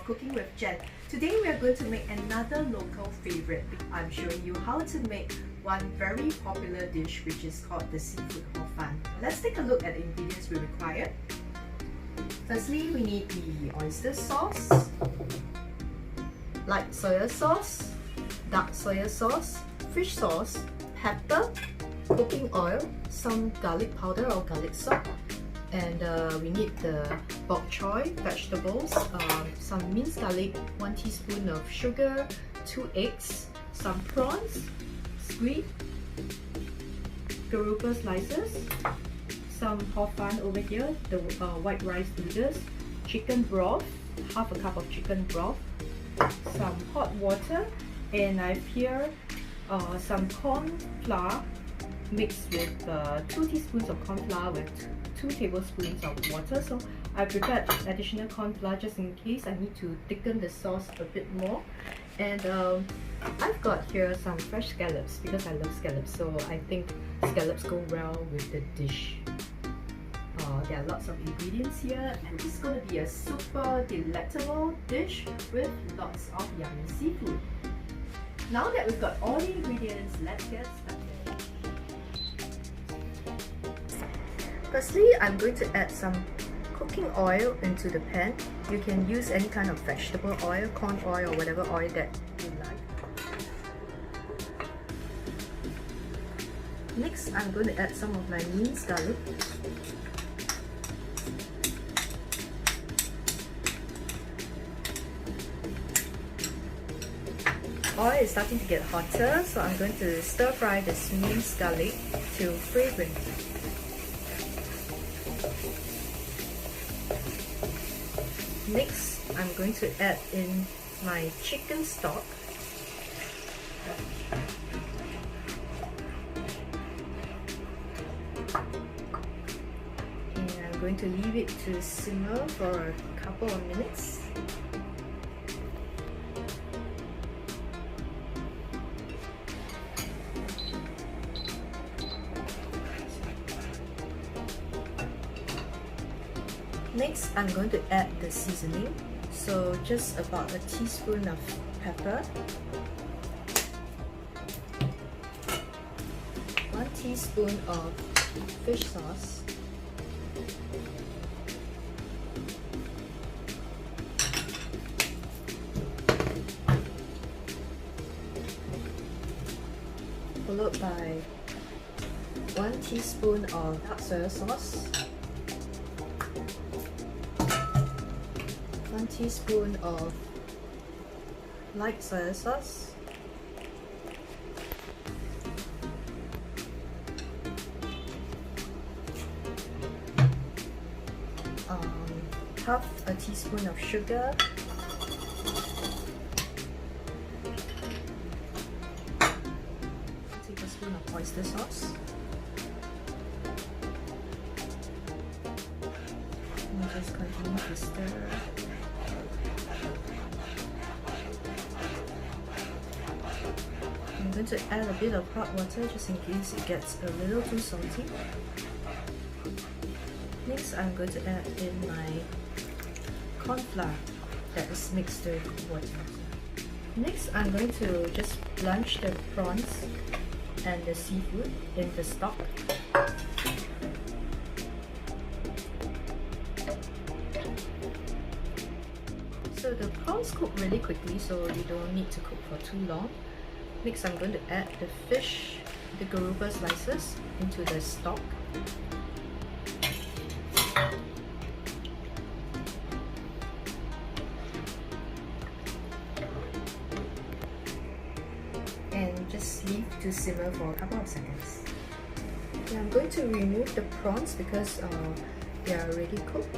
of Cooking with Jen. Today we are going to make another local favorite. I'm showing you how to make one very popular dish which is called the Seafood Hor Fun. Let's take a look at the ingredients we require. Firstly, we need the oyster sauce, light soya sauce, dark soya sauce, fish sauce, pepper, cooking oil, some garlic powder or garlic salt, and we need the bok choy vegetables, some minced garlic, 1 teaspoon of sugar, 2 eggs, some prawns, squid, garoupa slices, some hor fun over here, the white rice noodles, chicken broth, half a cup of chicken broth, some hot water, and I've here some corn flour mixed with 2 teaspoons of corn flour with 2 tablespoons of water. So I prepared additional corn flour just in case I need to thicken the sauce a bit more. And I've got here some fresh scallops because I love scallops, so I think scallops go well with the dish. There are lots of ingredients here, and this is going to be a super delectable dish with lots of yummy seafood. Now that we've got all the ingredients, let's get started. Firstly, I'm going to add some cooking oil into the pan. You can use any kind of vegetable oil, corn oil, or whatever oil that you like. Next, I'm going to add some of my minced garlic. Oil is starting to get hotter, so I'm going to stir fry this minced garlic till fragrant. Next, I'm going to add in my chicken stock. And I'm going to leave it to simmer for a couple of minutes. Next, I'm going to add the seasoning. So just about a teaspoon of pepper, 1 teaspoon of fish sauce, followed by 1 teaspoon of dark soya sauce, 1 teaspoon of light soya sauce, half a teaspoon of sugar, tablespoon of oyster sauce, and just continue to stir. I'm going to add a bit of hot water just in case it gets a little too salty. Next, I'm going to add in my corn flour that is mixed with water. Next, I'm going to just blanch the prawns and the seafood in the stock. So the prawns cook really quickly, so you don't need to cook for too long. Next, I'm going to add the fish, the garoupa slices, into the stock. And just leave to simmer for a couple of seconds. Okay, I'm going to remove the prawns because they are already cooked.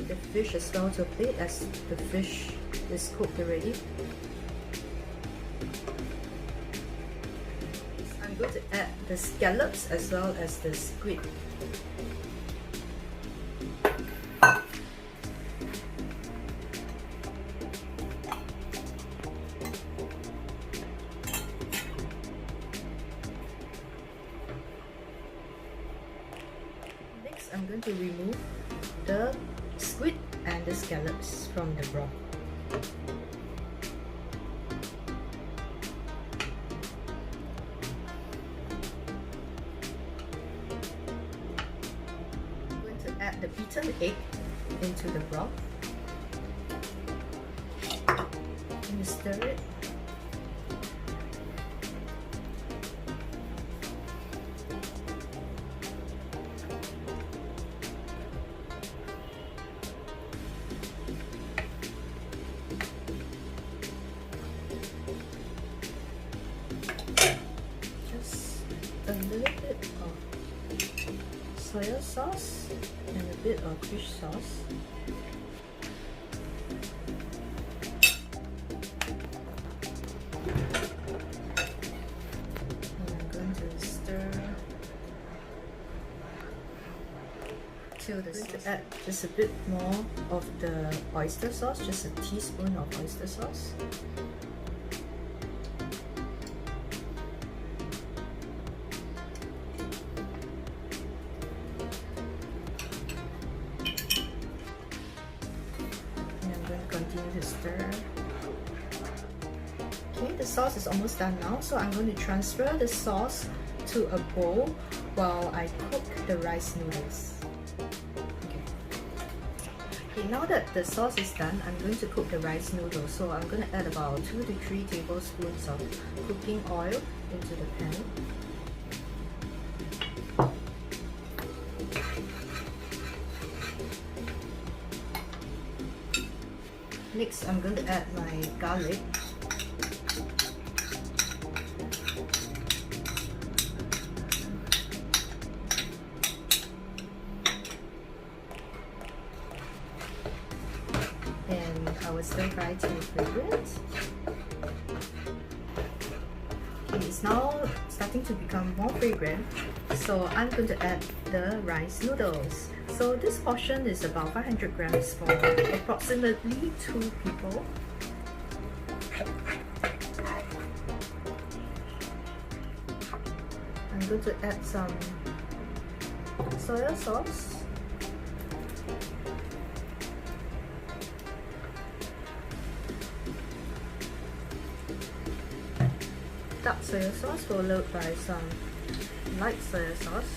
The fish as well to a plate as the fish is cooked already. I'm going to add the scallops as well as the squid. going to remove the squid and the scallops from the broth. I'm going to add the beaten egg into the broth and stir it. A little bit of soy sauce and a bit of fish sauce. And I'm going to stir till the sauce. Add just a bit more of the oyster sauce, just a teaspoon of oyster sauce. Continue to stir. Okay, the sauce is almost done now, so I'm going to transfer the sauce to a bowl while I cook the rice noodles. Okay, now that the sauce is done, I'm going to cook the rice noodles. So I'm going to add about 2 to 3 tablespoons of cooking oil into the pan. Next, I'm going to add my garlic. And I will stir fry till fragrant. Okay, it's now starting to become more fragrant, so I'm going to add the rice noodles. So this portion is about 500 grams for approximately 2 people. I'm going to add some soy sauce. Dark soy sauce followed by some light soy sauce.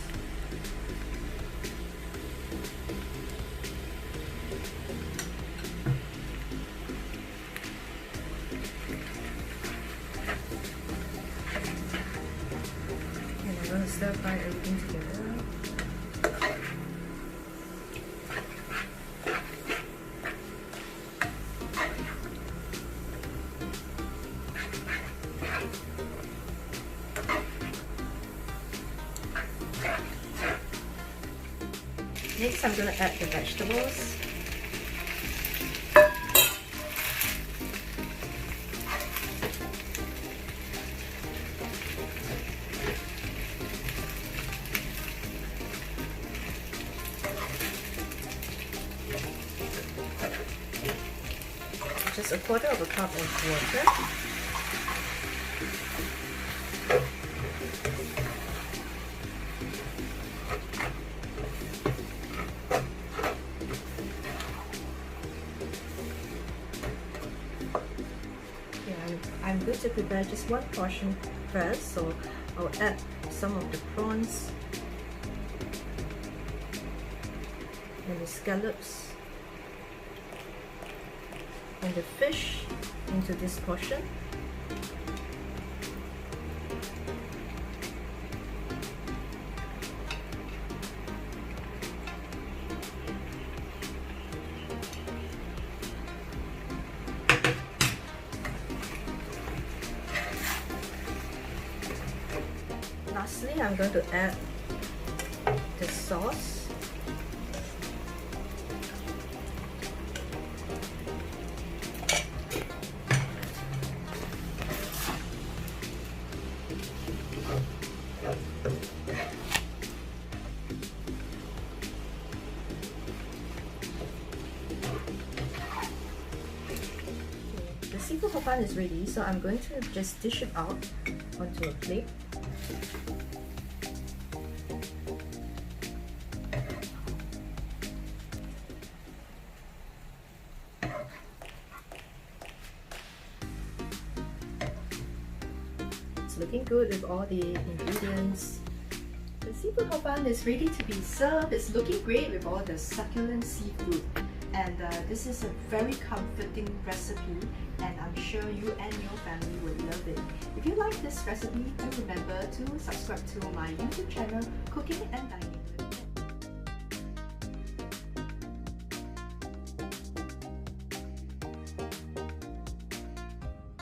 I'm going to stir fry everything together. Next, I'm going to add the vegetables. Just a quarter of a cup of water. I'm going to prepare just one portion first, so I'll add some of the prawns and the scallops and the fish into this portion. Lastly, I'm going to add the sauce. The Seafood Hor Fun is ready, so I'm going to just dish it out onto a plate. It's looking good with all the ingredients. The Seafood Hor Fun is ready to be served. It's looking great with all the succulent seafood. And this is a very comforting recipe, and I'm sure you and your family will love it. If you like this recipe, do remember to subscribe to my YouTube channel, Cooking and Dining.